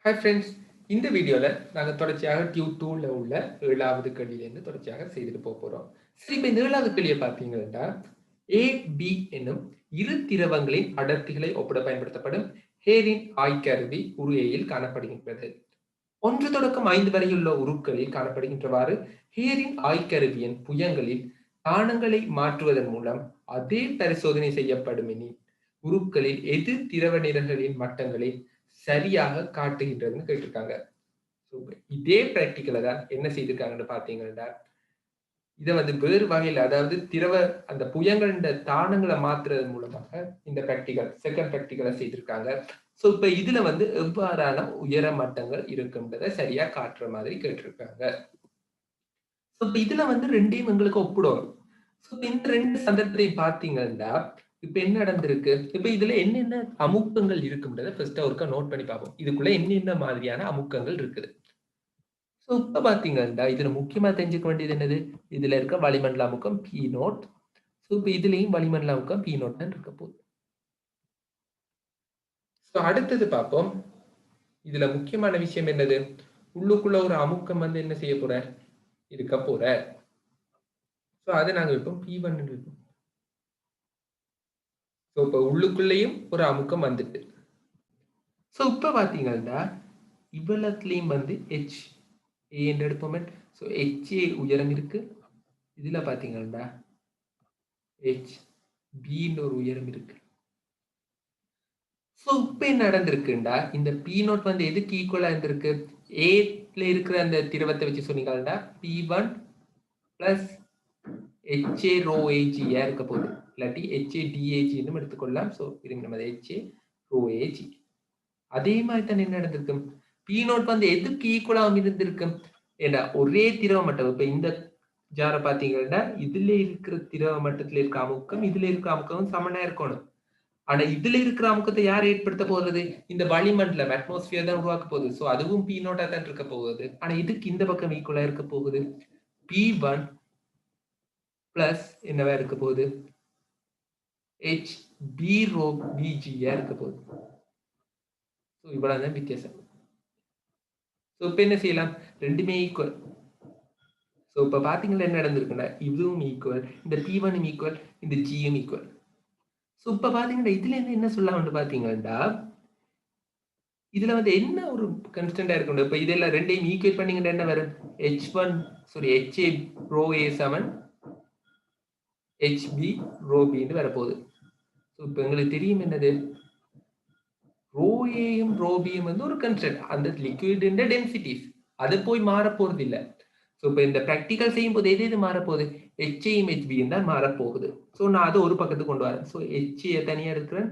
Hi friends, இந்த வீடியோவில் நாங்கள் தொடர்ச்சியாக டியூப் 2ல் உள்ள 7வது கேள்வியிலேருந்து தொடர்ச்சியாக செய்துட்டு போகிறோம். சரி, இப்போ இந்த 7வது கேள்வியை பார்த்தீங்கன்னா ஏ-பி என்னும் இரு திரவங்களின் அடர்த்திகளை ஒப்பிட பயன்படுத்தப்படும் ஹேரின் ஆய்கருவி உருளையில் காணப்படுகின்றது. 1 தொடக்கம் 5 வரையுள்ள உருக்களில் காணப்படுகின்றவாறு ஹேரின் ஆய்கருவியின் புயங்களில் தானங்களை மாற்றுவதன் மூலம் அதே பரிசோதனை செய்யப்படும் எனில் உருக்களில் எது திரவ நிரல்களின் மட்டங்களை சரியாக காட்டுகின்றதுன்னு கேட்டிருக்காங்க. இதே பிராக்டிக்கலை தான் என்ன செய்திருக்காங்கன்னு பார்த்தீங்கன்னா, இதை வேறு வகையில், அதாவது திரவ அந்த புயங்கள தானங்களை மாத்துறது மூலமாக இந்த பிராக்டிக்கல் செகண்ட் பிராக்டிக்கலை செய்திருக்காங்க. ஸோ இப்போ இதுல எவ்வாறான உயர மட்டங்கள் இருக்குன்றதை சரியா காட்டுற மாதிரி கேட்டிருக்காங்க. ஸோ இப்போ இதுல ரெண்டையும் எங்களுக்கு ஒப்பிடணும். ஸோ இந்த ரெண்டு சந்தர்ப்பத்தை பார்த்தீங்கன்னா இப்ப என்ன நடந்திருக்கு, இப்ப இதுல என்னென்ன அமுக்கங்கள் இருக்குன்றத ஃபர்ஸ்ட் ஒருக்கா நோட் பண்ணி பார்ப்போம். இதுக்குள்ள என்னென்ன மாதிரியான அமுக்கங்கள் இருக்குது. ஸோ இப்ப பாத்தீங்கன்னா இதுல முக்கியமா தெரிஞ்சுக்க வேண்டியது என்னது, இதுல இருக்க வளிமண்டல அமுக்கம் P0. ஸோ இப்ப இதுலயும் வளிமண்டல அமுக்கம் P0 தான் இருக்க போகுது. ஸோ அடுத்தது பார்ப்போம். இதுல முக்கியமான விஷயம் என்னது, உள்ளுக்குள்ள ஒரு அமுக்கம் என்ன செய்ய போற, இருக்க போற. ஸோ அதை நாங்க வைப்போம் P1 இருக்கும். ஸோ இப்போ உள்ளுக்குள்ளேயும் ஒரு அமுக்கம் வந்துட்டு. ஸோ இப்போ பார்த்தீங்கன்னா இவ்வளத்துலேயும் ஹெச் ஏ என்று எடுப்போமே. ஸோ ஹெச்ஏ உயரம் இருக்கு. இதில் பார்த்தீங்கன்னா ஹெச் பின்னு ஒரு உயரம் இருக்கு. ஸோ இப்போ என்ன நடந்திருக்குண்டா, இந்த P0 எதுக்கு ஈக்குவலாக இருந்திருக்கு, ஏல இருக்கிற அந்த திரவத்தை வச்சு சொன்னீங்கன்னா P1 பிளஸ் ஹெச்ஏ ரோ ஏஜியா இருக்க போகுது, இல்லாட்டி ஹெச்ஏ டிஏஜின்னு எடுத்துக்கொள்ளலாம். ஸோ இது நம்ம ஹெச்ஏ ரோ ஏஜி. அதே மாதிரி தான் என்ன நடந்திருக்கு, P0 எதுக்கு ஈக்குவலாக இருந்திருக்கு, ஏன்னா ஒரே திரவ மட்டம். இப்ப இந்த ஜாரை பாத்தீங்கன்னா இதுல இருக்கிற திரவ மட்டத்துல இருக்க அமுக்கம் இதுல இருக்கிற அமுக்கம் சமனா இருக்கணும். ஆனா இதுல இருக்கிற அமுக்கத்தை யார் ஏற்படுத்த போறது, இந்த வளிமண்டலம் அட்மாஸ்பியர் தான் உருவாக்க போகுது. ஸோ அதுவும் P0 தான் இருக்க போகுது. ஆனா இதுக்கு இந்த பக்கம் ஈக்குவலா இருக்க போகுது P1 பிளஸ் என்னவா இருக்க போகுது, ஹெச் பி ரோ பிஜியா இருக்க போகுது. ஸோ இவ்வளவுதான் வித்தியாசம். ஸோ இப்ப என்ன செய்யலாம், ரெண்டுமே ஈக்குவல். ஸோ இப்போ பார்த்தீங்கன்னா என்ன நடந்திருக்குன்னா இதுவும் ஈக்குவல், இந்த P1 ஈக்குவல், இந்த ஜியும் ஈக்குவல். ஸோ இப்போ பார்த்தீங்கன்னா இதுல இருந்து என்ன சொல்லலாம்னு பார்த்தீங்கன்னா, இதுல என்ன ஒரு கன்ஸ்டன்டா இருக்கணும். இப்போ இதெல்லாம் ரெண்டையும் ஈக்குவேட் பண்ணீங்கன்னா என்ன வரும், HA row A7 HB row பின்னு வரப்போகுது. ஸோ இப்போ எங்களுக்கு தெரியும் என்னது, ரோ ஏயும் ரோ பியும் ஒரு கன்ஸ்டன்ட், அந்த லிக்விட் டென்சிட்டிஸ் அது போய் மாற போறது இல்லை. ஸோ இப்போ இந்த ப்ராக்டிக்கல் செய்யும் போது எது மாறப்போகுது, ஹெச்ஏயும் ஹெச்பியும் தான் மாறப்போகுது. ஸோ நான் அதை ஒரு பக்கத்துக்கு கொண்டு வரேன். ஸோ ஹெச்ஏ தனியா இருக்கிறேன்,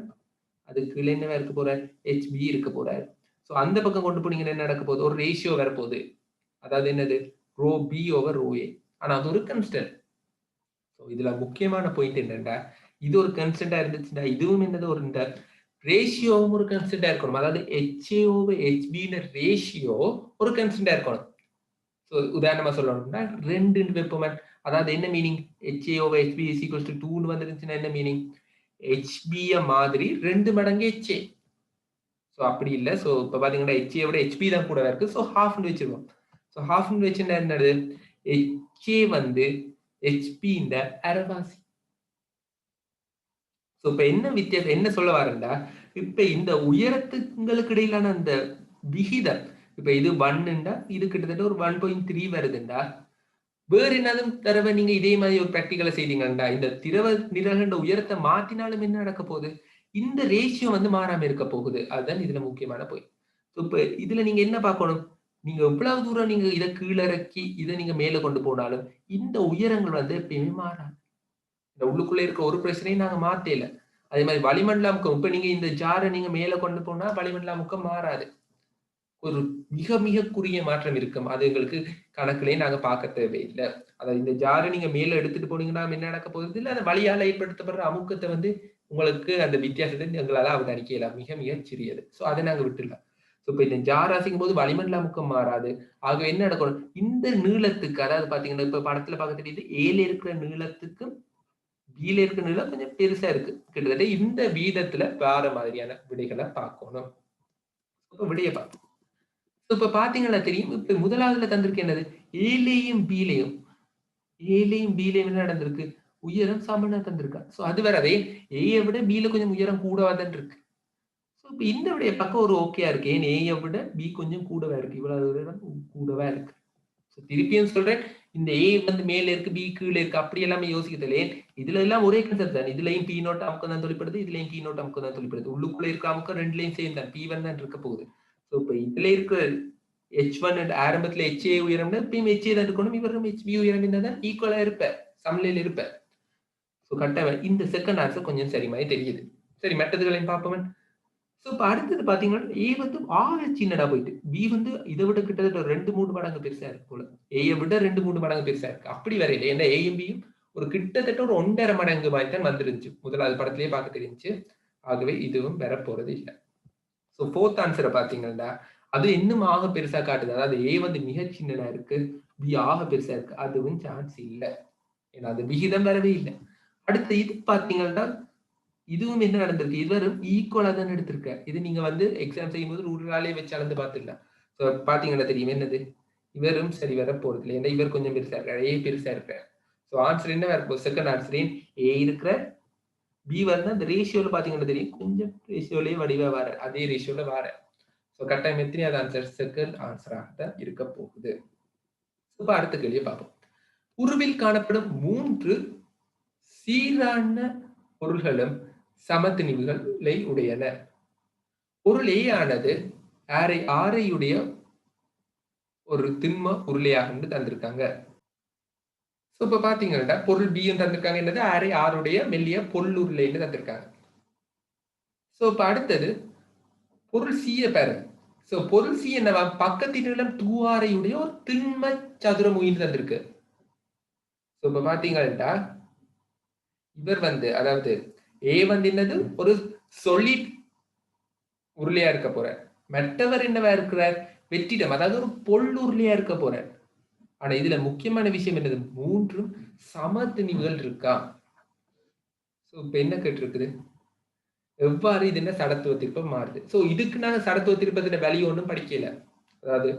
அதுக்கு என்னவா இருக்க போற, ஹெச்பி இருக்க போறாரு. ஸோ அந்த பக்கம் கொண்டு போனீங்கன்னா என்ன நடக்க போகுது, ஒரு ரேஷியோ வரப்போகுது. அதாவது என்னது, row B over rho A. ஆனா அது ஒரு கன்ஸ்டன்ட். ஸோ இதுல முக்கியமான பாயிண்ட் என்னன்னா, இது ஒரு கன்ஸ்டன்டா இருந்துச்சுன்னா இதுவும் என்னது, ஒரு இந்த ரேஷியோவும் ஒரு கன்ஸ்டன்டா இருக்கணும். அதாவது ஹெச்ஏ ஓவர் ஹெச்பின்னு ரேஷியோ ஒரு கன்ஸ்டன்டா இருக்கணும். ஸோ உதாரணமா சொல்லணும்னா 2 வைப்போமே. அதாவது என்ன meaning, HA over HB is equals to 2 வந்துருந்துச்சுன்னா என்ன மீனிங், HB மாதிரி 2 மடங்கு HA. ஸோ அப்படி இல்லை. ஸோ இப்போ பார்த்தீங்கன்னா HA விட HB தான் கூட இருக்கு. ஸோ ஹாஃப்னு வச்சிருவோம். ஸோ ஹாஃப்னு வச்சுன்னா என்னது, HA HB இந்த அரைவாசி. ஸோ இப்போ என்ன வித்தியாசம், என்ன சொல்ல வரேன்டா, இப்ப இந்த உயரத்துங்களுக்கு இடையிலான அந்த விகிதம், இப்ப இது 1ண்டா இது கிட்டத்தட்ட ஒரு 1.3 வருதுண்டா, வேற என்னதும் தடவை நீங்க இதே மாதிரி ஒரு பிராக்டிக்கலை செய்தீங்கண்டா, இந்த திரவ நிரல்கின்ற உயரத்தை மாத்தினாலும் என்ன நடக்க போகுது, இந்த ரேஷியோ மாறாம இருக்க போகுது. அதுதான் இதுல முக்கியமான போய். இப்ப இதுல நீங்க என்ன பார்க்கணும், நீங்க எவ்வளவு தூரம் நீங்க இதை கீழிறக்கி இதை நீங்க மேல கொண்டு போனாலும் இந்த உயரங்கள் எப்பயுமே மாறாது. இந்த உள்ளுக்குள்ள இருக்க ஒரு பிரச்சனையும் நாங்க மாத்தல. அதே மாதிரி வளிமண்டல அமுக்கம், இப்ப நீங்க இந்த ஜாரை நீங்க மேல கொண்டு போனா வளிமண்டல அமுக்கம் மாறாது. ஒரு மிக மிக குறுகிய மாற்றம் இருக்கும். அது எங்களுக்கு கணக்குலயே நாங்க பார்க்க தேவையில்லை. அதாவது இந்த ஜாரை நீங்க மேல எடுத்துட்டு போனீங்கன்னா என்ன நடக்க போகுது இல்லை, அந்த வழியால ஏற்படுத்தப்படுற அமுக்கத்தை உங்களுக்கு அந்த வித்தியாசத்தை எங்களால அவதானிக்கலாம், மிக மிக சிறியது. ஸோ அதை நாங்க விட்டுடலாம். ஸோ இப்போ இந்த ஜார் அசைக்கும் போது வளிமண்டல அமுக்கம் மாறாது. ஆக என்ன நடக்கணும், இந்த நீளத்துக்கு, அதாவது பாத்தீங்கன்னா இப்ப படத்துல பார்க்க தெரியுது, ஏல இருக்கிற நீளத்துக்கும் பில இருக்கிற நீளம் கொஞ்சம் பெருசா இருக்கு. கிட்டத்தட்ட இந்த வீதத்துல வேற மாதிரியான விடைகளை பார்க்கணும். விடைய பார்க்கணும். இப்ப பாத்தீங்கன்னா தெரியும். இப்ப முதலாவதுல தந்திருக்கு என்னது? ஏலேயும் பீலேயும் என்ன நடந்திருக்கு? உயரம் சமனா தந்திருக்கா. சோ அது வேற. அதே ஏய விட பில கொஞ்சம் உயரம் கூடவா தான் இருக்கு. சோ இப்ப இந்த விடைய பக்கம் ஒரு ஓகேயா இருக்கு. ஏன் ஏய விட பி கொஞ்சம் கூடவா இருக்கு. இவ்வளவு தூரம் கூடவா இருக்கு. சோ திருப்பியும் சொல்றேன். இந்த ஏ வந்து மேல இருக்கு, பி கீழ இருக்கு. அப்படி எல்லாமே யோசிக்க தேவையில்ல. இதுல எல்லாம் ஒரே கான்செப்ட் தான். இதுலயும் பி நோட் அமுக்கம் தான் தொழிற்படுது. இதுலயும் பி நோட் அமுக்கம் தான் தொழிற்படுது. உள்ளுக்குள்ள இருக்க அமுக்கம் ரெண்டுலயும் சேம் தான். P1 தான் இருக்க போகுது. சோ இப்ப இதுல இருக்க H1 ஆரம்பத்துல HA உயரம்னா இப்பயும் HA தான் இருக்கணும். இவரும் HB உயரம் என்னதான் ஈக்குவலா இருப்ப. சமநிலையில் இருப்ப. சோ கரெக்டா இந்த செகண்ட் ஆன்சர் கொஞ்சம் சரி மாதிரி தெரியுது. சரி மற்றதுகளையும் பார்ப்போம். சோ இப்ப அடுத்தது பாத்தீங்கன்னா ஏ வந்து ஆக சின்னதா போயிட்டு பி வந்து இதை விட கிட்டத்தட்ட 2-3 மடங்கு பெருசா இருக்கு போல. ஏயை விட 2-3 மடங்கு பெருசா இருக்கு. அப்படி வரையில ஏன்னா ஏயும் பியும் ஒரு கிட்டத்தட்ட ஒரு 1.5 மடங்கு மாதிரி தான் வந்துருந்துச்சு. முதலாவது படத்திலேயே பார்க்க தெரிஞ்சு. ஆகவே இதுவும் பெற போறது இல்லை. சோ ஃபோர்த் ஆன்சரை பாத்தீங்கன்னா அது இன்னும் ஆக பெருசா காட்டுது. அதாவது ஏ வந்து மிக சின்னதா இருக்கு, பி ஆக பெருசா இருக்கு. அதுவும் சான்ஸ் இல்லை. ஏன்னா அது விகிதம் வரவே இல்லை. அடுத்து இது பாத்தீங்கன்னா இதுவும் என்ன நடந்திருக்கு? இவரும் ஈக்குவலா தான் எடுத்திருக்க. இது நீங்க வந்து எக்ஸாம் செய்யும்போது ரூலாலே வச்சு அளந்து பார்த்துடலாம். சோ பாத்தீங்கன்னா தெரியும் என்னது? இவரும் சரி வர போறது இல்லை. ஏன்னா இவர் கொஞ்சம் பெருசா இருக்காரு. ஏ பெருசா இருக்காரு. சோ ஆன்சர் என்ன வரப்போ செகண்ட் ஆன்சர் ஏ இருக்கிற பி வந்து அந்த ரேஷியோல பாத்தீங்கன்னா தெரியும். கொஞ்சம் ரேஷியோலயே வடிவா வர. அதே ரேஷியோல வர. சோ கட்டாயம் எத்தனையாவது ஆன்சர்? செகண்ட் ஆன்சராக தான் இருக்க போகுது. இப்ப அடுத்த கேள்வியை பார்ப்போம். உருவில் காணப்படும் 3 சீரான பொருள்களும் சமத்திணிவுகளை உடையன. பொருள் ஏ ஆனது ஆரையுடைய ஒரு திண்ம உருளையாக தந்திருக்காங்க. சோ இப்ப பாத்தீங்கன்னா பொருள் பி தந்திருக்காங்க. என்னது ஆரை ஆருடைய மெல்லிய பொருளுருளைன்னு தந்திருக்காங்க. சோ இப்ப அடுத்தது பொருள் சியை பாருங்க. சோ பொருள் சி என்னவா? பக்கத்தின் நீளம் 2r உடைய ஒரு திண்ம சதுரமுகின்னு தந்திருக்கு. சோ இப்ப பாத்தீங்கன்னா இவர் வந்து அதாவது ஏ வந்து என்னது ஒரு solid உருளையா இருக்க போறார். மற்றவர் என்னவா இருக்கிறார்? வெற்றிடம், அதாவது ஒரு பொருளுருளையா இருக்க போறார். ஆனா இதுல முக்கியமான விஷயம் என்னது? 3 சமத்திணிவுகள் இருக்கா. சோ இப்ப என்ன கேட்டிருக்குது? எவ்வாறு இது என்ன சடத்துவ திருப்பம் மாறுது? சோ இதுக்கு நாங்க சடத்துவ திருப்பத்தின வேல்யூ ஒன்றும் படிக்கல. அதாவது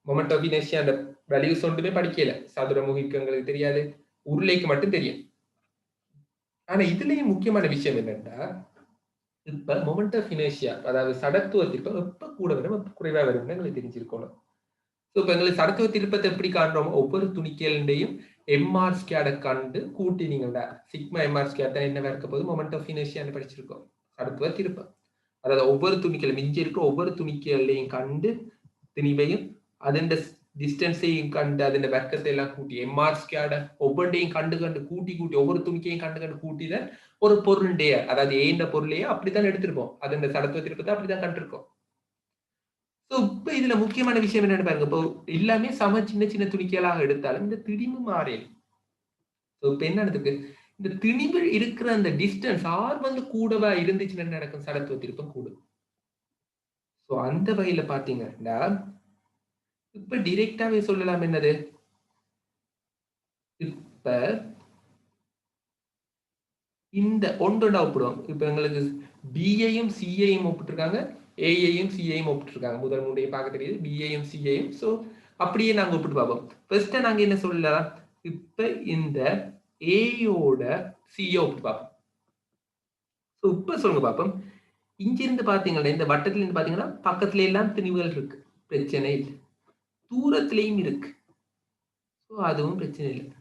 மொமெண்ட் ஆஃப் இனர்ஷியா அந்த வேல்யூஸ் ஒன்றுமே படிக்கல. சதுரமுகிக்கு எங்களுக்கு தெரியாது. உருளைக்கு மட்டும் தெரியும். ஆனா இதுலயும் முக்கியமான விஷயம் என்னன்னா இப்ப மொமெண்ட் ஆஃப் இனர்ஷியா அதாவது சடத்துவ திருப்பம் எப்ப கூட வரும் எப்ப குறைவா வரும்னு எங்களுக்கு தெரிஞ்சிருக்கணும். சோ இப்ப எங்களுக்கு சடத்துவ திருப்பத்தை எப்படி காண்றோம்? ஒவ்வொரு துணிக்கையிலையும் எம்ஆர் ஸ்கேட கண்டு கூட்டினீங்கன்னா சிக்மா எம்ஆர் ஸ்கேட் தான் என்னவா இருக்க போது? மொமெண்ட் ஆஃப் இனர்ஷியான்னு படிச்சிருக்கோம். சடத்துவ திருப்பம் அதாவது ஒவ்வொரு துணிக்கையில மிஞ்சி இருக்க ஒவ்வொரு துணிக்கையிலையும் கண்டு திணிவையும் அதன் டிஸ்டன்ஸையும் கண்டு அதன் வர்க்கத்தை எல்லாம் கூட்டி எம்ஆர் ஸ்கேட ஒவ்வொன்றையும் கண்டு கூட்டி ஒவ்வொரு துணிக்கையும் கண்டு கூட்டிதான் ஒரு பொருளுடைய அதாவது ஏண்ட பொருளையே அப்படித்தான் எடுத்திருப்போம். அதன் சடத்துவ திருப்பத்தை அப்படித்தான் கண்டிருக்கோம். சோ இப்ப இதுல முக்கியமான விஷயம் என்னன்னு பாருங்க. இப்போ எல்லாமே சம சின்ன சின்ன துணிக்கைகளாக எடுத்தாலும் இந்த திணிவு மாறேன். சோ இப்ப என்ன நடந்திருக்கு? இந்த திணிவில் இருக்கிற அந்த டிஸ்டன்ஸ் ஆர் வந்து கூடவா இருந்துச்சுன்னு நடக்கும் சடத்துவ திருப்பம் கூடும். சோ அந்த வகையில பாத்தீங்கன்னா இப்ப டிரெக்டாவே சொல்லலாம் என்னது? இப்ப இந்த ஒன்றோட ஒப்பிடுவோம். இப்ப எங்களுக்கு பியையும் சியையும் ஒப்பிட்டிருக்காங்க, ஏயையும் சியையும் ஒப்பிட்டிருக்காங்க. முதல் மூன்றையை பார்க்க தெரியுது, பியையும் சியையும். சோ அப்படியே நாங்க ஒப்பிட்டு பார்ப்போம். ஃபர்ஸ்ட் நாங்க என்ன சொல்லலாம்? இப்ப இந்த ஏயோட சியை ஒப்பிட்டு பார்ப்போம். சோ இப்ப சொல்லுங்க பார்ப்போம். இங்கிருந்து பாத்தீங்கன்னா இந்த வட்டத்துல இருந்து பாத்தீங்கன்னா பக்கத்துல எல்லாம் திணிவுகள் இருக்கு. பிரச்சனை இல்லை. தூரத்திலையும் இருக்கு. சோ அதுவும் பிரச்சனை இல்லை.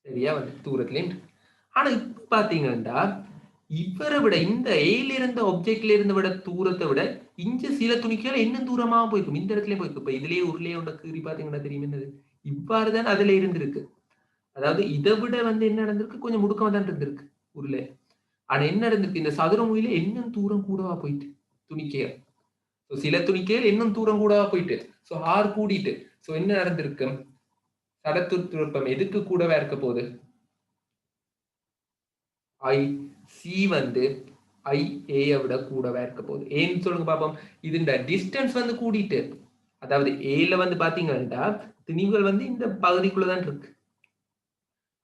சரியா வந்து தூரத்திலையும் இருக்கு. ஆனா இப்ப பாத்தீங்கன்னா இவரை விட இந்த ஏல இருந்த ஆப்ஜெக்ட்ல இருந்து விட தூரத்தை விட இங்க சில துணிக்கைகள் இன்னும் தூரமா போயிருக்கும். இந்த இடத்துலயும் போயிருக்கு. இப்ப இதுலயே உருளையே உண்ட கீறி பாத்தீங்கன்னா தெரியும் என்னது? இவ்வாறுதான் அதுல இருந்திருக்கு. அதாவது இதை விட வந்து என்ன நடந்திருக்கு? கொஞ்சம் முடுக்கமா தான் இருந்திருக்கு உருளை. ஆனா என்ன நடந்திருக்கு? இந்த சதுரமுகில இன்னும் தூரம் கூடவா போயிட்டு துணிக்கைகள். சில துணிக்கைகள் இன்னும் தூரம் கூடவா போயிட்டு. So R கூடிட்டு. சோ என்ன நடந்திருக்கு? சடத்துவ எதுக்கு கூடவா இருக்க போகுது? ஐ சி வந்து ஐ ஏ விட கூடவா இருக்க போகுது. ஏன்னு சொல்லுங்க பாப்போம். இது இந்த டிஸ்டன்ஸ் வந்து கூடிட்டு அதாவது ஏல வந்து பாத்தீங்கன்னா திணிவுகள் வந்து இந்த பகுதிக்குள்ளதான் இருக்கு.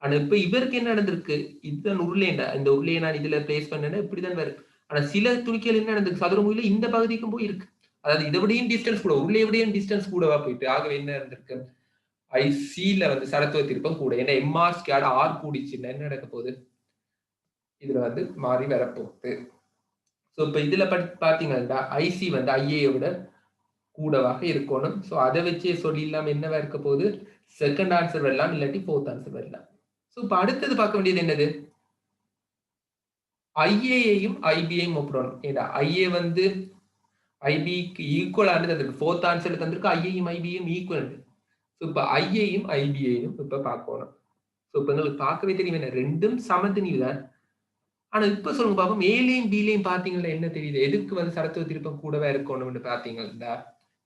ஆனா இப்ப இவருக்கு என்ன நடந்திருக்கு? இதுதான் உருளைண்டா. இந்த உருளையை நான் இதுல பிளேஸ் பண்ணேன்னா இப்படிதான் வரும். ஆனா சில துணிக்கைகள் என்ன நடந்திருக்கு? சதுரமுகில இந்த பகுதிக்கும் போய் இருக்கு. அதாவது இதை விடையும் டிஸ்டன்ஸ் கூட, உள்ளே விடையும் டிஸ்டன்ஸ் கூடவா போயிட்டு, ஆகவே என்ன இருந்திருக்கு, ஐசில வந்து சரத்துவ திருப்பம் கூட. ஏன்னா எம்ஆர் ஸ்கேட் ஆர் கூடிச்சுன்னா என்ன நடக்க போகுது, இதுல வந்து மாறி வரப்போகுது. ஸோ இப்போ இதுல பாத்தீங்கன்னா ஐசி வந்து ஐஏயை விட கூடவாக இருக்கணும். ஸோ அதை வச்சே சொல்லிடலாம் என்னவா இருக்க போகுது, செகண்ட் ஆன்சர் வரலாம், இல்லாட்டி ஃபோர்த் ஆன்சர் வரலாம். ஸோ இப்போ அடுத்தது பார்க்க வேண்டியது என்னது, ஐஏயையும் ஐபியையும் ஒப்பிடணும். ஏன்னா ஐஏ வந்து ஐபிக்கு ஈக்குவலானது தந்திருக்கு, ஃபோர்த் ஆன்சர் தந்திருக்கு, ஐஏயும் ஐபியும் ஈக்குவல். ஸோ இப்போ ஐஏயும் ஐபியையும் இப்ப பார்க்கணும். ஸோ இப்போ எங்களுக்கு பார்க்கவே தெரியும் என்ன, ரெண்டும் சமத்தினிவு தான். ஆனா இப்ப சொல்லுங்க பாப்போம், ஏலையும் பிலையும் பாத்தீங்கன்னா என்ன தெரியுது, எதுக்கு வந்து சரத்துவ திருப்பம் கூடவா இருக்கணும்னு பாத்தீங்கன்னா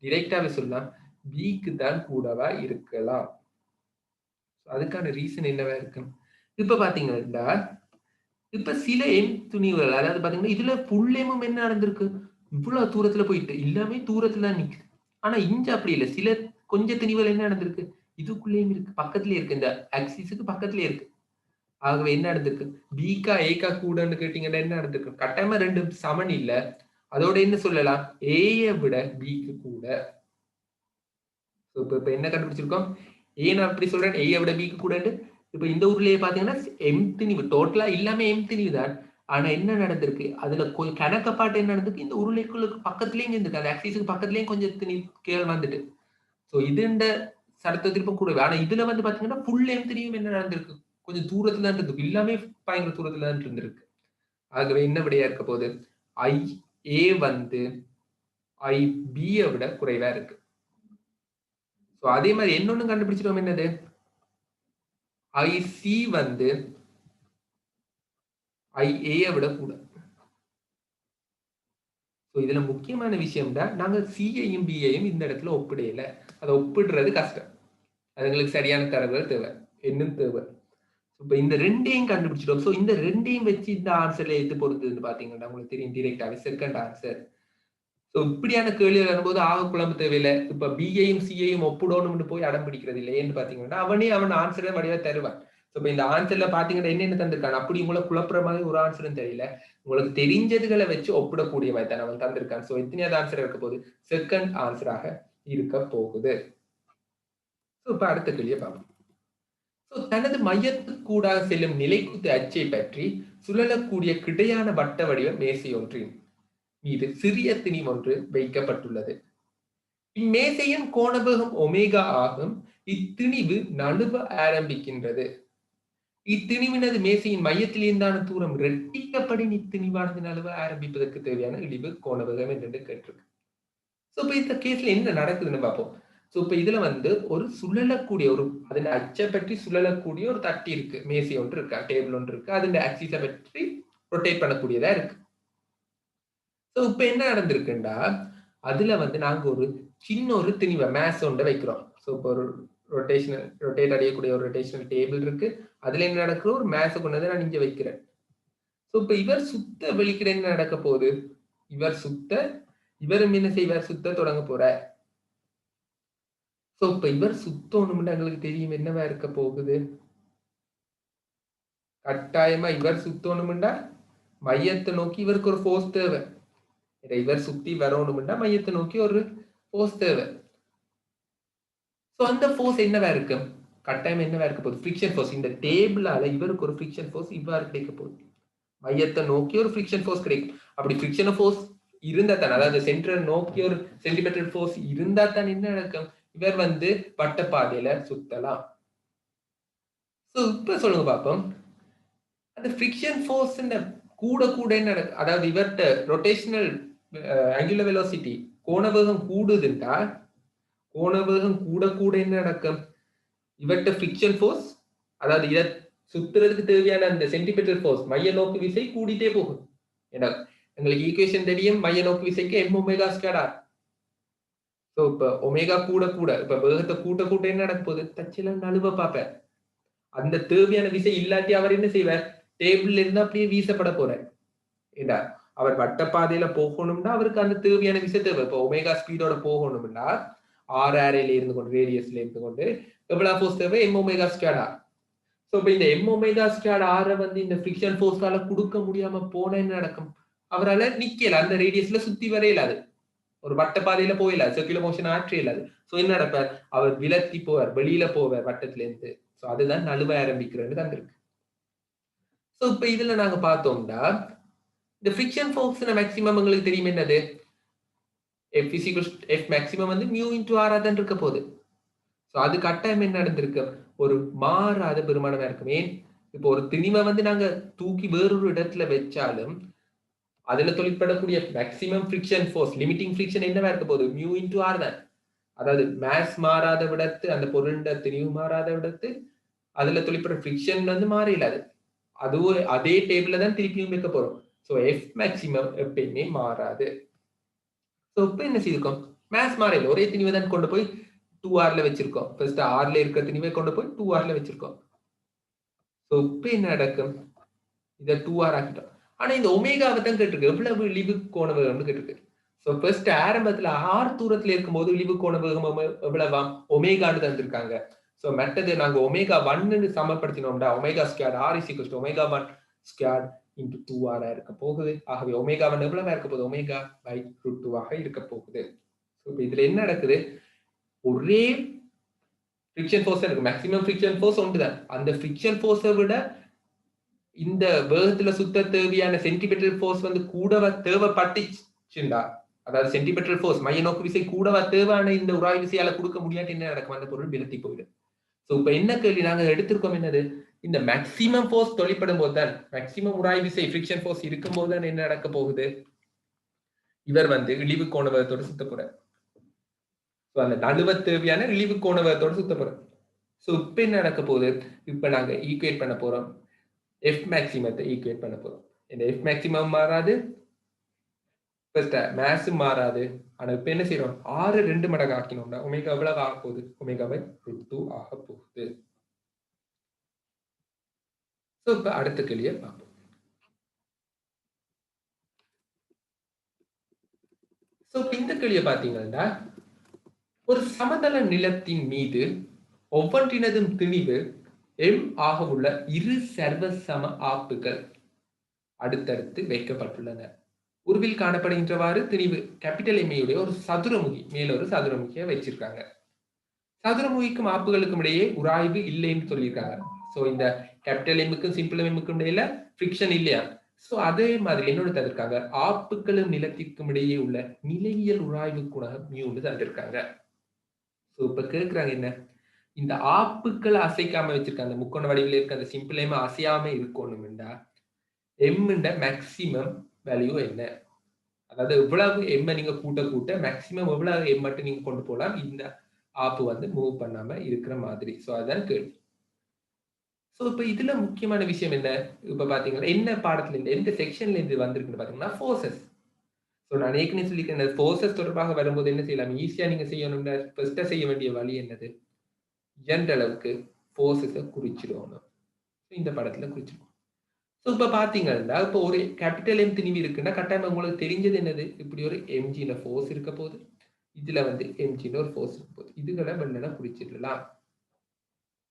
டிரெக்டாவே சொல்லலாம், பிக்கு தான் கூடவா இருக்கலாம். அதுக்கான ரீசன் என்னவா இருக்கு, இப்ப பாத்தீங்கன்னா இப்ப சில எம் துணிவுகள், அதாவது பாத்தீங்கன்னா இதுல புள்ளேமும் என்ன நடந்திருக்கு, இவ்வளவு தூரத்துல போயிட்டு எல்லாமே தூரத்துல தான் நிக்குது. ஆனா இங்க அப்படி இல்லை, சில கொஞ்சம் துணிவுகள் என்ன நடந்திருக்கு, இதுக்குள்ளேயும் இருக்கு, பக்கத்துலயே இருக்கு, இந்த ஆக்சிஸுக்கு பக்கத்துலயே இருக்கு. ஆகவே என்ன நடந்திருக்கு, பிகா ஏகா கூடன்னு கேட்டீங்கன்னா என்ன நடந்திருக்கு, கட்டாயமா ரெண்டும் சமன் இல்ல. அதோட என்ன சொல்லலாம், ஏய விட பிக்கு கூட. இப்ப என்ன கண்டுபிடிச்சிருக்கோம், ஏன் அப்படி சொல்றேன், ஏய விட பிக்கு கூட. இப்ப இந்த ஊர்லயே பாத்தீங்கன்னா எம் திணிவு டோட்டலா எல்லாமே எம் திணிவு தான். ஆனா என்ன நடந்திருக்கு, அதுல கணக்கப்பாட்டு என்ன நடந்திருக்கு, இந்த உருளைக்குள்ளுக்கு பக்கத்துலயும் இருந்துட்டு, அந்த ஆக்சிஸுக்கு பக்கத்துலயும் கொஞ்சம் கேள் வந்துட்டு. சோ இது இந்த சரத்த திருப்பம் கூட. ஆனா இதுல வந்து பாத்தீங்கன்னா ஃபுல் எம் திணிவும் என்ன நடந்திருக்கு, கொஞ்சம் தூரத்துல தான் இருக்கு, எல்லாமே பயங்கர தூரத்துல தான் இருந்திருக்கு. ஆகவே என்ன விடையா இருக்க போகுது, ஐ ஏ வந்து ஐ பி விட குறைவா இருக்கு. சோ அதே மாதிரி இன்னொன்னு கண்டுபிடிச்சிட்டோம், என்னது, ஐ சி வந்து ஐ ஏ விட கூட. இதுல முக்கியமான விஷயம் தான், நாங்க சியையும் பியையும் இந்த இடத்துல ஒப்பிடையில. அதை ஒப்பிடுறது கஷ்டம், அதுங்களுக்கு சரியான தரவுகள் தேவை, இன்னும் தேவை. இப்ப இந்த ரெண்டையும் கண்டுபிடிச்சிட்டோம். சோ இந்த ரெண்டையும் வச்சு இந்த ஆன்சர்ல எது பொறுத்ததுன்னு பாத்தீங்கன்னா உங்களுக்கு தெரியும், டிரெக்டாவே செகண்ட் ஆன்சர். சோ இப்படியான கேள்வி வரும்போது ஆக குழம்பு தேவையில்லை. இப்ப பியையும் சியையும் ஒப்பிடணும்னு போய் அடம் பிடிக்கிறது இல்லை. ஏன்னு பாத்தீங்கன்னா அவன் ஆன்சரை வடிவா தருவான். இப்ப இந்த ஆன்சர்ல பாத்தீங்கன்னா என்னென்ன தந்திருக்கான், அப்படி உங்களை குழப்புற மாதிரி ஒரு ஆன்சரும் தெரியல, உங்களுக்கு தெரிஞ்சதுகளை வச்சு ஒப்பிடக்கூடிய மாதிரி தான் அவன் தந்திருக்கான். சோ எத்தனையாவது ஆன்சர் இருக்க போகுது, செகண்ட் ஆன்சராக இருக்க போகுது. இப்ப அடுத்த கேள்வியை பார்ப்போம். தனது மையத்துக்கூடாக செல்லும் நிலைக்குத்து அச்சை பற்றி சுழலக்கூடிய கிடையான வட்ட வடிவ மேசை ஒன்றின் மீது சிறிய திணிவு ஒன்று வைக்கப்பட்டுள்ளது. இம்மேசையின் கோணபகம் ஒமேகா ஆகும். இத்திணிவு நழுவ ஆரம்பிக்கின்றது. இத்திணிவினது மேசையின் மையத்தில் இருந்தான தூரம் இரட்டிக்கப்படி இத்திணிவானது நழுவ ஆரம்பிப்பதற்கு தேவையான இழிவு கோணபகம் என்று கேட்டிருக்கு. சோ இப்ப இந்த கேஸ்ல என்ன நடக்குதுன்னு பார்ப்போம். சோ இப்ப இதுல வந்து ஒரு சுழலக்கூடிய ஒரு அதன் அச்சை பற்றி சுழலக்கூடிய ஒரு தட்டி இருக்கு, மேசை ஒன்று இருக்கு, டேபிள் ஒன்று இருக்கு, அதன் ஆக்சிஸை பற்றி ரொட்டேட் பண்ணக்கூடியதா இருக்கு. சோ இப்ப என்ன நடந்திருக்குண்டா, அதுல வந்து நாங்க ஒரு சின்ன ஒரு திணிவை மேஸ் ஒன்றை வைக்கிறோம். சோ இப்போ ஒரு ரொட்டேட் அடையக்கூடிய ஒரு ரொட்டேஷனல் டேபிள் இருக்கு, அதுல என்ன நடக்கிற ஒரு மேஸை கொண்டு வந்து நான் இங்க வைக்கிறேன். சோ இப்ப இவர் சுத்த வெளிக்கிற என்ன நடக்க போகுது, இவரும் என்ன செய்வார், சுத்த தொடங்க போற. சோ இப்ப இவர் சுத்தணும்னு எங்களுக்கு தெரியும் என்னவா இருக்க போகுது, கட்டாயமா இவர் சுத்தணும்டா மையத்தை நோக்கி இவருக்கு ஒரு ஃபோர்ஸ் தேவை. இவர் சுத்தி வரணும்னா மையத்தை நோக்கி ஒரு ஃபோர்ஸ் தேவை. சோ அந்த ஃபோர்ஸ் என்னவா இருக்கு, கட்டாயம் என்னவா இருக்க போகுது, ஃபிரிக்ஷன் ஃபோர்ஸ். இந்த டேபிளால இவருக்கு ஒரு ஃபிரிக்ஷன் ஃபோர்ஸ் இவ்வாறு கிடைக்க போகுது, மையத்தை நோக்கி ஒரு ஃபிரிக்ஷன் ஃபோர்ஸ் கிடைக்கும். அப்படி ஃபிரிக்ஷன் ஃபோர்ஸ் இருந்தா தான், அதாவது சென்ட்ரல் நோக்கி ஒரு சென்டிமீட்டர் ஃபோர்ஸ் இருந்தா தான் என்ன நடக்கும், இவர் வந்து வட்டப்பாதையில சுத்தலாம். சோ இப்ப சொல்லுங்க பாப்போம், அந்த ஃபிரிக்ஷன் ஃபோர்ஸ் கூட கூட என்ன நடக்கும், அதாவது இவர்ட்ட ரொட்டேஷனல் ஆங்குலர் வெலாசிட்டி கோணவேகம் கூடுதுண்டா, கோணவேகம் கூட கூட என்ன நடக்கும், இவர்ட்ட ஃபிரிக்ஷன் ஃபோர்ஸ், அதாவது இதை சுத்துறதுக்கு தேவையான அந்த சென்டிமீட்டர் ஃபோர்ஸ் மைய நோக்கு விசை கூடிட்டே போகும். ஏன்னா எங்களுக்கு ஈக்குவேஷன் தெரியும், மைய நோக்கு விசைக்கு M omega square R. So இப்ப ஒமேகா கூட கூட இப்ப வேகத்தை கூட்ட கூட்ட என்ன நடக்க போகுது, தச்சில நழுவ பார்ப்பேன். அந்த தேவையான விசை இல்லாட்டி அவர் என்ன செய்வார், டேபிள்ல இருந்து அப்படியே வீசப்பட போறார். ஏண்டா அவர் வட்டப்பாதையில போகணும்னா அவருக்கு அந்த தேவையான விசை தேவை. இப்போ ஒமேகா ஸ்பீடோட போகணும்னா ஆர்ஆர்ல இருந்து கொண்டு, ரேடியஸ்ல இருந்து கொண்டு எவ்வளவு ஃபோர்ஸ் தேவை, M omega square R. So இப்ப இந்த எம் ஒமேகா ஸ்கொயர் ஆர் வந்து இந்த ஃபிரிக்ஷன் ஃபோர்ஸால கொடுக்க முடியாம போன என்ன நடக்கும், அவரால் நிக்கல, அந்த ரேடியஸ்ல சுத்தி வரையலாது. ஒரு வட்ட பாதையில போயில சர்க்குலர் மோஷன் ஆற்றே இல்லாது. சோ என்ன நடப்பார், அவர் விலத்தி போவார், வெளியில போவார் வட்டத்துல இருந்து. சோ அதுதான் நழுவ ஆரம்பிக்கிறது தான் இருக்கு. சோ இப்ப இதுல நாங்க பார்த்தோம்னா இந்த ஃபிரிக்ஷன் ஃபோர்ஸ் மேக்ஸிமம் உங்களுக்கு தெரியும் என்னது, F is equals to F maximum வந்து mu into R தான் இருக்க போகுது. சோ அது கட்டாயம் என்ன நடந்திருக்கு, ஒரு மாறாத பெருமானமா இருக்கும். ஏன் இப்போ ஒரு திணிவை வந்து நாங்க தூக்கி வேறொரு இடத்துல வச்சாலும் அதுல தொழிற்படக்கூடிய maximum friction force limiting friction என்னவா இருக்க போகுது, mu into R தான். அதாவது மாஸ் மாறாத விடத்து அந்த பொருண்ட திணிவு மாறாத விடத்து அதுல தொழிற்பட ஃபிரிக்ஷன் வந்து மாறிடாது. அதுவும் அதே டேபிள்ல தான் திருப்பியும் வைக்க போறோம். சோ F மேக்ஸிமம் எப்பயுமே மாறாது. சோ இப்ப என்ன செய்திருக்கோம், மாஸ் மாறல, ஒரே திணிவை தான் கொண்டு போய் 2R ல வச்சிருக்கோம். ஃபர்ஸ்ட் R ல இருக்க திணிவை கொண்டு போய் 2R ல வச்சிருக்கோம். சோ இப்ப என்ன நடக்கும், இத 2R ஆக்கிட்டோம். ஆனா இந்த ஒமேகாவை தான் கேட்டிருக்கு, எவ்வளவு இழிவு கோண வேகம்னு கேட்டிருக்கு. சோ ஃபர்ஸ்ட் ஆரம்பத்துல R தூரத்துல இருக்கும்போது இழிவு கோண வேகம் எவ்வளவாம், ஒமேகான்னு தந்திருக்காங்க. சோ மற்றது நாங்க ஒமேகா 1 சமப்படுத்தினோம்டா, omega square R is equals to omega 1 square into 2R இருக்க போகுது. ஆகவே ஒமேகா 1 எவ்வளவா இருக்க போகுது, ஒமேகா by √2 ஆக இருக்க போகுது. சோ இப்ப இதுல என்ன நடக்குது, ஒரே ஃபிரிக்ஷன் ஃபோர்ஸ் இருக்கு, மேக்ஸிமம் ஃபிரிக்ஷன் ஃபோர்ஸ் ஒன்றுதான். அந்த ஃபிரிக்ஷன் ஃபோர்ஸை விட இந்த வேகத்துல சுத்த தேவையான சென்டிமெட்ரல் ஃபோர்ஸ் வந்து கூடவா தேவைப்பட்டுச்சுண்டா, அதாவது சென்டிமெட்ரல் ஃபோர்ஸ் மைய நோக்கு விசை கூடவா தேவையான இந்த உராய் விசையால கொடுக்க முடியாட்டி என்ன நடக்கும், அந்த பொருள் விலத்தி போயிடும். சோ இப்ப என்ன கேள்வி நாங்க எடுத்திருக்கோம் என்னது, இந்த மேக்ஸிமம் ஃபோர்ஸ் தொழிற்படும் போது தான், மேக்ஸிமம் உராய் விசை ஃபிரிக்ஷன் ஃபோர்ஸ் இருக்கும் போது தான் என்ன நடக்க போகுது, இவர் வந்து இழிவு கோண வேகத்தோடு சுத்த போறார். சோ அந்த நழுவ தேவையான இழிவு கோண வேகத்தோடு சுத்த போறார். சோ இப்ப என்ன நடக்க போகுது, இப்ப நாங்க ஈக்குவேட் பண்ண போறோம், F மேக்ஸிமத்தை ஈக்குவேட் பண்ண போறோம். இந்த F மேக்ஸிமம் மாறாது, ஃபர்ஸ்ட் மாஸ் மாறாது. ஆனா இப்ப என்ன செய்யறோம், 6 2 மடங்கு ஆக்கினோம்னா ஒமேகா எவ்வளவு ஆக போகுது, ஒமேகாவை √2 ஆக போகுது. சோ இப்ப அடுத்த கேள்வியை பார்ப்போம். சோ இந்த கேள்வியை பார்த்தீங்கன்னா, ஒரு சமதள நிலத்தின் மீது ஒவ்வொன்றினதும் திணிவு M ஆக உள்ள இரு சர்வ சம ஆப்புகள் அடுத்தடுத்து வைக்கப்பட்டுள்ளன. உருவில் காணப்படுகின்றவாறு திணிவு கேபிட்டல் எம்ஐயுடைய ஒரு சதுரமுகி மேல ஒரு சதுரமுகியை வச்சிருக்காங்க. சதுரமுகிக்கும் ஆப்புகளுக்கும் இடையே உராய்வு இல்லைன்னு சொல்லியிருக்காங்க. சோ இந்த கேபிட்டல் எம்முக்கும் சிம்பிள் எம்முக்கும் இடையில ஃபிரிக்ஷன் இல்லையா. சோ அதே மாதிரி என்னோட தந்திருக்காங்க, ஆப்புகளும் நிலத்திற்கும் இடையே உள்ள நிலையியல் உராய்வு குணகம் மியூன்னு தந்திருக்காங்க. சோ இப்ப கேட்கிறாங்க என்ன, இந்த ஆப்புக்களை அசைக்காம வச்சிருக்காங்க, முக்கோண வடிவில் இருக்க அந்த சிம்பிள் எம் அசையாம இருக்கணும்டா எம்ன்ற மேக்சிமம் வேல்யூ என்ன, அதாவது எவ்வளவு எம் நீங்க கூட்ட கூட்ட மேக்சிமம் எவ்வளவு எம் மட்டும் நீங்க கொண்டு போகலாம் இந்த ஆப்பு வந்து மூவ் பண்ணாம இருக்கிற மாதிரி. சோ அதான் கேள்வி. சோ இப்ப இதுல முக்கியமான விஷயம் என்ன, இப்ப பாத்தீங்கன்னா என்ன பாடத்துல இருந்து எந்த செக்ஷன்ல இருந்து வந்திருக்குன்னு பாத்தீங்கன்னா ஃபோர்சஸ். சோ நான் ஏற்கனவே சொல்லிக்கிறேன், ஃபோர்சஸ் தொடர்பாக வரும்போது என்ன செய்யலாம், ஈஸியா நீங்க செய்யணும்னா ஃபர்ஸ்டா செய்ய வேண்டிய வழி என்னது, எந்த அளவுக்கு ஃபோர்சஸை குறிச்சிடணும், இந்த படத்துல குறிச்சிடுவோம். ஸோ இப்போ பார்த்தீங்கன்னா இப்போ ஒரு கேபிட்டல் எம் திணிவு இருக்குன்னா கட்டாயம் உங்களுக்கு தெரிஞ்சது என்னது, இப்படி ஒரு எம்ஜின ஃபோர்ஸ் இருக்க போகுது, இதுல வந்து எம்ஜின ஒரு ஃபோர்ஸ் இருக்க போகுது, இதுகளை வெள்ளனா குறிச்சிடலாம்.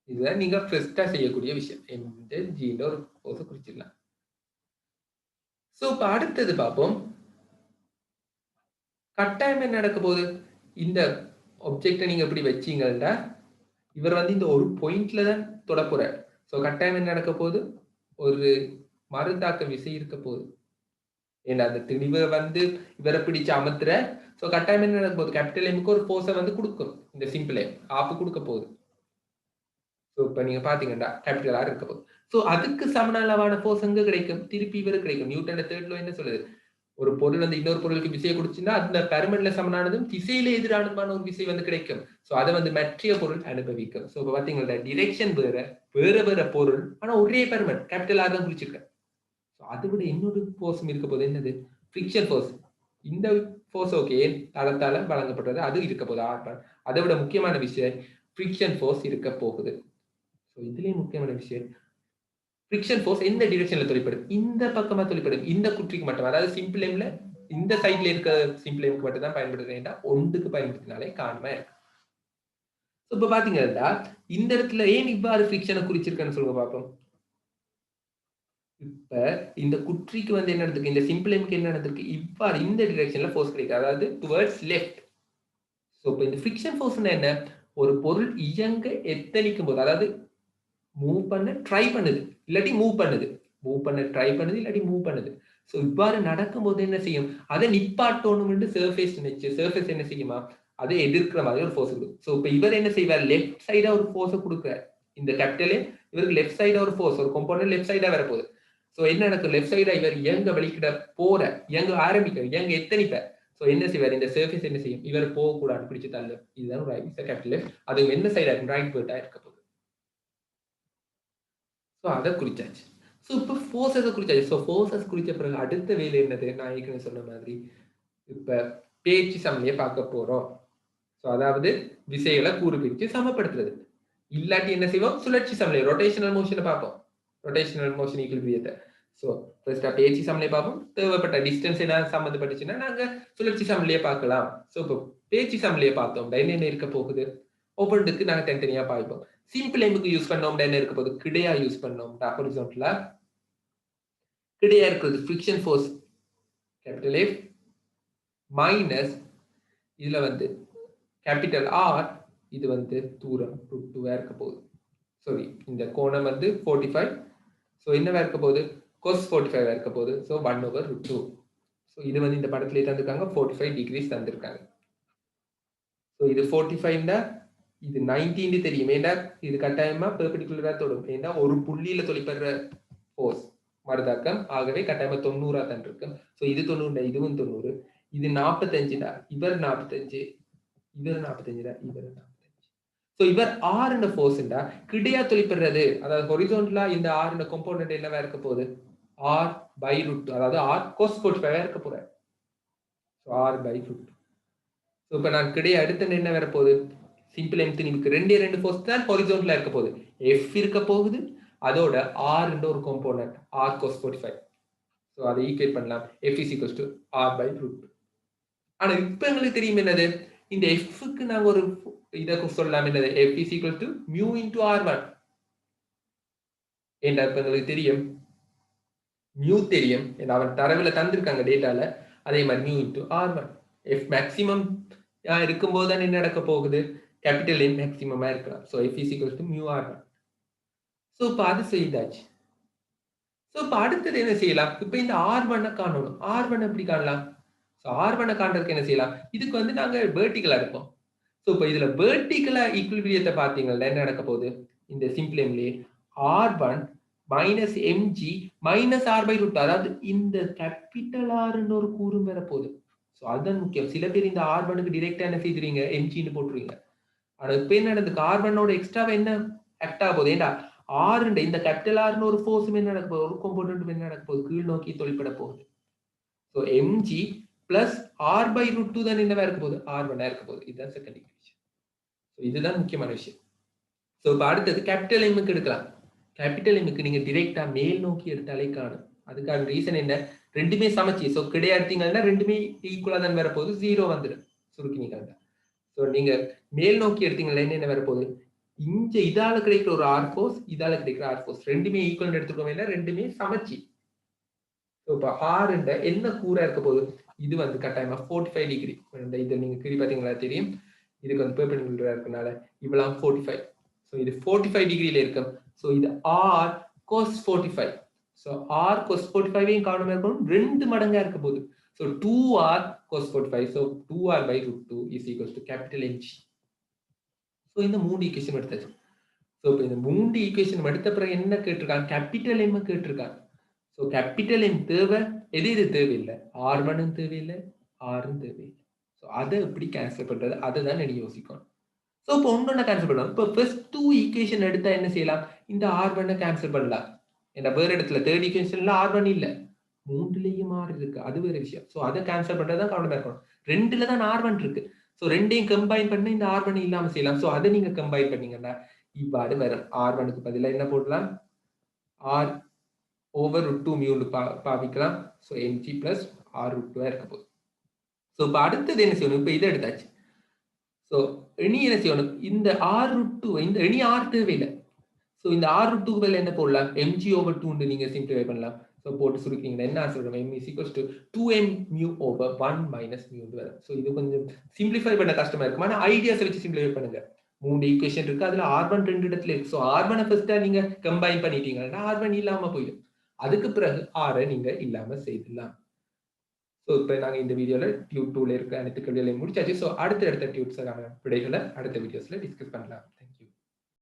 இதுதான் நீங்க ஃபர்ஸ்டா செய்யக்கூடிய விஷயம், எம்ஜின ஒரு ஃபோர்ஸை குறிச்சிடலாம். ஸோ இப்போ அடுத்தது பார்ப்போம், கட்டாயம் என்ன நடக்க போகுது, இந்த ஆப்ஜெக்டை நீங்க எப்படி வச்சீங்கன்னா இவர் வந்து இந்த ஒரு பாயிண்ட்ல தான் தொட போறார். ஸோ கட்டாயம் என்ன நடக்க போகுது, ஒரு மறுதாக்க விசை இருக்க போகுது. ஏன்னா அந்த திணிவை வந்து இவரை பிடிச்சு அமர்த்துற. ஸோ கட்டாயம் என்ன நடக்க போகுது, கேபிட்டல் எம்முக்கு ஒரு ஃபோர்ஸை வந்து கொடுக்கும், இந்த சிம்பிளே ஆப்பு கொடுக்க போகுது. ஸோ இப்போ நீங்க பாத்தீங்கன்னா கேபிட்டல் ஆர் இருக்க போகுது. ஸோ அதுக்கு சமனளவான ஃபோர்ஸ் எங்க கிடைக்கும், திருப்பி இவருக்கு கிடைக்கும். நியூட்டனோட தேர்ட் லா என்ன சொல்லுது, ஒரு பொருள் வந்து இன்னொரு பொருளுக்கு விசையை கொடுச்சுன்னா அந்த பெர்மனன்ட்ல சமனானதும் திசையில எதிரானதுமான ஒரு விசை வந்து கிடைக்கும். ஸோ அதை வந்து மற்ற பொருள் அனுபவிக்கும். ஸோ இப்போ பாத்தீங்கன்னா டிரெக்ஷன் வேற வேற பொருள், ஆனா ஒரே பெர்மனன்ட் கேபிட்டல் ஆர் தான் குறிச்சிருக்கேன். அதை விட இன்னொரு ஃபோர்ஸ் இருக்க போது என்னது, ஃபிரிக்ஷன் ஃபோர்ஸ். இந்த ஃபோர்ஸ் ஓகே தளத்தால வழங்கப்படுறது அது இருக்க போகுது ஆர். அதை விட முக்கியமான விஷயம் ஃபிரிக்ஷன் ஃபோர்ஸ் இருக்க போகுது. ஸோ இதுலயும் முக்கியமான விஷயம் ஃபிரிக்ஷன் ஃபோர்ஸ் எந்த டிரெக்ஷன்ல தொழிற்படும், இந்த பக்கமா தொழிற்படும், இந்த குற்றிக்கு மட்டும், அதாவது சிம்பிள் எம்ல இந்த சைட்ல இருக்க சிம்பிள் எம்க்கு மட்டும் தான் பயன்படுத்துறேன், ஒன்றுக்கு பயன்படுத்தினாலே காணுமே இருக்கு. இப்ப பாத்தீங்கன்னா இந்த இடத்துல ஏன் இவ்வாறு ஃபிரிக்ஷனை குறிச்சிருக்கேன்னு சொல்லுங்க பார்ப்போம். இப்ப இந்த குற்றிக்கு வந்து என்ன நடந்திருக்கு, இந்த சிம்பிள் எம்க்கு என்ன நடந்திருக்கு, இவ்வாறு இந்த டிரெக்ஷன்ல ஃபோர்ஸ் கிடைக்கும், அதாவது டுவர்ட்ஸ் லெஃப்ட். ஸோ இப்போ இந்த ஃபிரிக்ஷன் ஃபோர்ஸ்னா என்ன, ஒரு பொருள் இயங்க எத்தனிக்கும் போது, அதாவது மூவ் பண்ண ட்ரை பண்ணுது இல்லாட்டி மூவ் பண்ணுது, மூவ் பண்ண ட்ரை பண்ணுது இல்லாட்டி மூவ் பண்ணுது. ஸோ இவ்வாறு நடக்கும்போது என்ன செய்யும், அதை நிப்பாட்டணும்னு சர்ஃபேஸ் நினைச்சு சர்ஃபேஸ் என்ன செய்யுமா, அதை எதிர்க்கிற மாதிரி ஒரு ஃபோர்ஸ் கொடுக்கும். ஸோ இப்போ இவர் என்ன செய்வார், லெஃப்ட் சைடா ஒரு ஃபோர்ஸை கொடுக்குறார். இந்த கேபிட்டலே இவருக்கு லெஃப்ட் சைடா ஒரு ஃபோர்ஸ், ஒரு கம்போனன்ட் லெஃப்ட் சைடா வரப்போகுது. ஸோ என்ன நடக்கும், லெஃப்ட் சைடா இவர் இயங்க வலிக்கிட போற, இயங்க ஆரம்பிக்க, இயங்க எத்தனிப்ப. ஸோ என்ன செய்வார், இந்த சர்ஃபேஸ் என்ன செய்யும், இவர் போகக்கூடாது பிடிச்சு தள்ளு. இதுதான் ஒரு கேபிட்டல். அது என்ன சைடா இருக்கும், ரைட் பேர்ட்டா இருக்க போகுது. ஸோ அதை குறிச்சாச்சு. ஸோ இப்போ ஃபோர்ஸஸை குறிச்சாச்சு. ஸோ ஃபோர்ஸஸ் குறிச்ச பிறகு அடுத்த வேலை என்னது, நான் ஏற்கனவே சொன்ன மாதிரி இப்போ பேச்சு சமநிலையை பார்க்க போறோம். ஸோ அதாவது விசைகளை கூறு பிரித்து சமப்படுத்துறது. இல்லாட்டி என்ன செய்வோம், சுழற்சி சமநிலை ரொட்டேஷனல் மோஷனை பார்ப்போம், ரொட்டேஷனல் மோஷன் ஈக்குலிபிரியத்தை. ஸோ ஃபர்ஸ்டா பேச்சு சமநிலையை பார்ப்போம், தேவைப்பட்ட டிஸ்டன்ஸ் என்ன சம்மந்தப்பட்டுச்சுன்னா நாங்க சுழற்சி சமநிலையை பார்க்கலாம். ஸோ இப்போ பேச்சு சமநிலையை பார்த்தோம், என்ன இருக்க போகுது, ஒவ்வொன்றுக்கு நாங்க தனித்தனியா பார்ப்போம். சிம்பிள் எம்முக்கு யூஸ் பண்ணோம்னா என்ன இருக்க போகுது, கிடையா யூஸ் பண்ணோம். ஹாரிசான்டல்ல கிடையா இருக்கிறது friction force capital F minus இதுல வந்து கேபிட்டல் ஆர், இது வந்து தூரம் √2 இருக்க போகுது. சாரி, இந்த கோணம் வந்து 45. ஸோ என்னவா இருக்க போகுது, cos 45 இருக்க போகுது. ஸோ 1/√2. ஸோ இது வந்து இந்த படத்திலே தந்திருக்காங்க, 45 டிகிரிஸ் தந்திருக்காங்க. ஸோ இது 45 இது 90 தெரியும். ஏன்னா இது கட்டாயமா பெர்பெண்டிகுலரா தொடும். ஏன்னா ஒரு புள்ளியில தொலைப்படுற ஃபோர்ஸ் மறுதாக்கம், ஆகவே கட்டாயமா 90 தான் இருக்கு. ஸோ இது 90, இதுவும் 90, இது 45, இவர் 45, இவர் 45, இவர் 45. ஸோ இவர் ஆர் என்ற ஃபோர்ஸ்ண்டா கிடையா தொலைப்படுறது, அதாவது ஹொரிசோன்டலா இந்த ஆர் என்ற காம்போனன்ட் என்னவா இருக்க போகுது, r/√2, அதாவது r cos 45 இருக்க போற. So r/√2. ஸோ இப்போ நான் கிடையா அடுத்த என்ன வர போகுது, சிம்பிள் எம் திணிவுக்கு ரெண்டு ஃபோர்ஸ் தான் ஹொரிசோன்டலா இருக்க போகுது. எஃப் இருக்க போகுது, அதோட ஆர் என்ற ஒரு காம்போனன்ட் r cos 45. ஸோ அதை ஈக்குவேட் பண்ணலாம், f is equals to r/√2. ஆனா இப்ப எங்களுக்கு தெரியும் என்னது, இந்த எஃப்க்கு நாங்க ஒரு இதை சொல்லலாம், என்னது, f is equals to mu into r1. ஏண்டா இப்ப எங்களுக்கு தெரியும் மியூ தெரியும், அவன் தரவுல தந்திருக்காங்க டேட்டால. அதே மாதிரி mu into r1. F maximum இருக்கும்போது தான் என்ன நடக்க போகுது, கேபிட்டல் எம் மேக்சிமமா இருக்கலாம். So f is equals to mu r1. So இப்போ அது செய்தாச்சு. ஸோ இப்போ அடுத்தது என்ன செய்யலாம், இப்போ இந்த r1 காணணும். r1 எப்படி காணலாம், ஸோ r1 காண்றதுக்கு என்ன செய்யலாம், இதுக்கு வந்து நாங்க வெர்டிகலா இருப்போம். ஸோ இப்போ இதுல வெர்டிகலா ஈக்குலிபிரியத்தை பார்த்தீங்கன்னா என்ன நடக்க போகுது, இந்த சிம்பிள் எம்லேயே r1 minus m g minus r/√2, அதாவது இந்த கேபிட்டல் ஆர்ன்னு ஒரு கூறும் வர போகுது. ஸோ அதுதான் முக்கியம். சில பேர் இந்த r1க்கு டிரெக்டா என்ன செய்துறீங்க, எம்ஜின்னு போட்டுருவீங்க. ஆனா இப்ப என்ன நடக்குது, r1ஓட எக்ஸ்ட்ராவா என்ன ஆக்ட் ஆக போகுது, ஏண்டா ஆர் இந்த கேபிட்டல் ஆர்னு ஒரு ஃபோர்ஸும் என்ன நடக்க போகுது, ஒரு காம்போனன்ட் என்ன நடக்க போகுது, கீழ் நோக்கி தொழிற்பட போகுது. ஸோ எம்ஜி பிளஸ் r/√2 தான் என்னவா இருக்க போகுது, r1 இருக்க போகுது. இதுதான் செகண்ட் ஈக்குவேஷன். ஸோ இதுதான் முக்கியமான விஷயம். ஸோ இப்போ அடுத்தது கேபிட்டல் எம்முக்கு எடுக்கலாம். கேபிட்டல் எம்முக்கு நீங்க டிரெக்டா மேல் நோக்கி எடுத்தாலே காணும். அதுக்கான ரீசன் என்ன, ரெண்டுமே சமச்சி. ஸோ கிடையா எடுத்தீங்கன்னா ரெண்டுமே ஈக்குவலா தான் வரப்போகுது, 0 வந்துடும் சுருக்கினீங்க. ஸோ நீங்க மேல் நோக்கி எடுத்தீங்கன்னா என்ன வரப்போகுது, இங்க இதால கிடைக்கிற ஒரு ஆர் ஃபோர்ஸ், இதால கிடைக்கிற ஆர் ஃபோர்ஸ் ரெண்டுமே ஈக்குவல் எடுத்துக்கோங்க, ரெண்டுமே சமச்சி. ஸோ இப்போ ஆர் என்ன கூறா இருக்க போகுது, இது வந்து கட்டாயமா 45 டிகிரி. இதை நீங்க கிரி பார்த்தீங்களா தெரியும், இதுக்கு வந்து பெர்பெண்டிகுலரா இருக்கனால இவ்வளவு 45. ஸோ இது 45 டிகிரியில இருக்கும். ஸோ இது R cos 45. So R cos 45 காரணமா இருக்கணும், 2 மடங்கா இருக்க போகுது. So 2r cos 45. So 2r/√2 is equals to capital Mg. So இந்த 3 ஈக்குவேஷன் எடுத்தாச்சு. ஸோ இப்போ இந்த 3 ஈக்குவேஷன் எடுத்த பிறகு என்ன கேட்டிருக்காங்க, கேபிட்டல் எம் கேட்டிருக்காங்க. ஸோ கேபிட்டல் எம் தேவை, எது தேவையில்லை, r1 தேவையில்லை, r தேவையில்லை. ஸோ அதை எப்படி கேன்சல் பண்றது, அதை தான் நீங்க யோசிக்கணும். ஸோ இப்போ ஒன்னொன்னு கேன்சல் பண்ணலாம். இப்போ ஃபர்ஸ்ட் 2 ஈக்குவேஷன் எடுத்தா என்ன செய்யலாம், இந்த r1 கேன்சல் பண்ணலாம். ஏன்னா வேற இடத்துல தேர்ட் ஈக்குவேஷன்ல r1 இல்ல, 3லயும் r இருக்கு, அது வேற விஷயம். ஸோ அதை கேன்சல் பண்றதுதான் கவனமா இருக்கணும். 2ல தான் r1 இருக்கு. ஸோ ரெண்டையும் கம்பைன் பண்ணி இந்த r1 இல்லாம செய்யலாம். ஸோ அதை நீங்க கம்பைன் பண்ணீங்கன்னா இவ்வாறு வரும். r1க்கு பதிலாக என்ன போடலாம், r/√2 மியூன்னு பாவிக்கலாம். ஸோ mg பிளஸ் r√2 இருக்க போகுது. ஸோ இப்போ அடுத்தது என்ன செய்யணும், இப்போ இதை எடுத்தாச்சு. ஸோ இனி என்ன செய்யணும், இந்த r√2 இந்த இனி r தேவையில்லை. ஸோ இந்த R√2 பதில் என்ன போடலாம்? mg/2 நீங்க சிம்பிளிஃபை பண்ணலாம். ஸோ போட்டு சுருக்கிங்கன்னா என்ன ஆன்சர் வரும்? m = 2m/1 - μ வரும். ஸோ இது கொஞ்சம் சிம்பிளிஃபை பண்ண கஷ்டமா இருக்கும். ஆனா ஐடியாஸை வச்சு சிம்பிளிஃபை பண்ணுங்க. 3 ஈக்குவேஷன் இருக்கு. அதுல R1 2 இடத்துல இருக்கு. ஸோ R1 ஃபர்ஸ்டா நீங்க கம்பைன் பண்ணிட்டீங்கன்னா R1 இல்லாம போயிடும். அதுக்கு பிறகு R நீங்க இல்லாம செய்துடலாம். ஸோ இப்போ நாங்க இந்த வீடியோல டியூட் 2ல இருக்க அனைத்து கேள்விகளையும் முடிச்சாச்சு. ஸோ அடுத்த டியூட்ஸான விடைகளை அடுத்த வீடியோஸ்ல டிஸ்கஸ் பண்ணலாம்.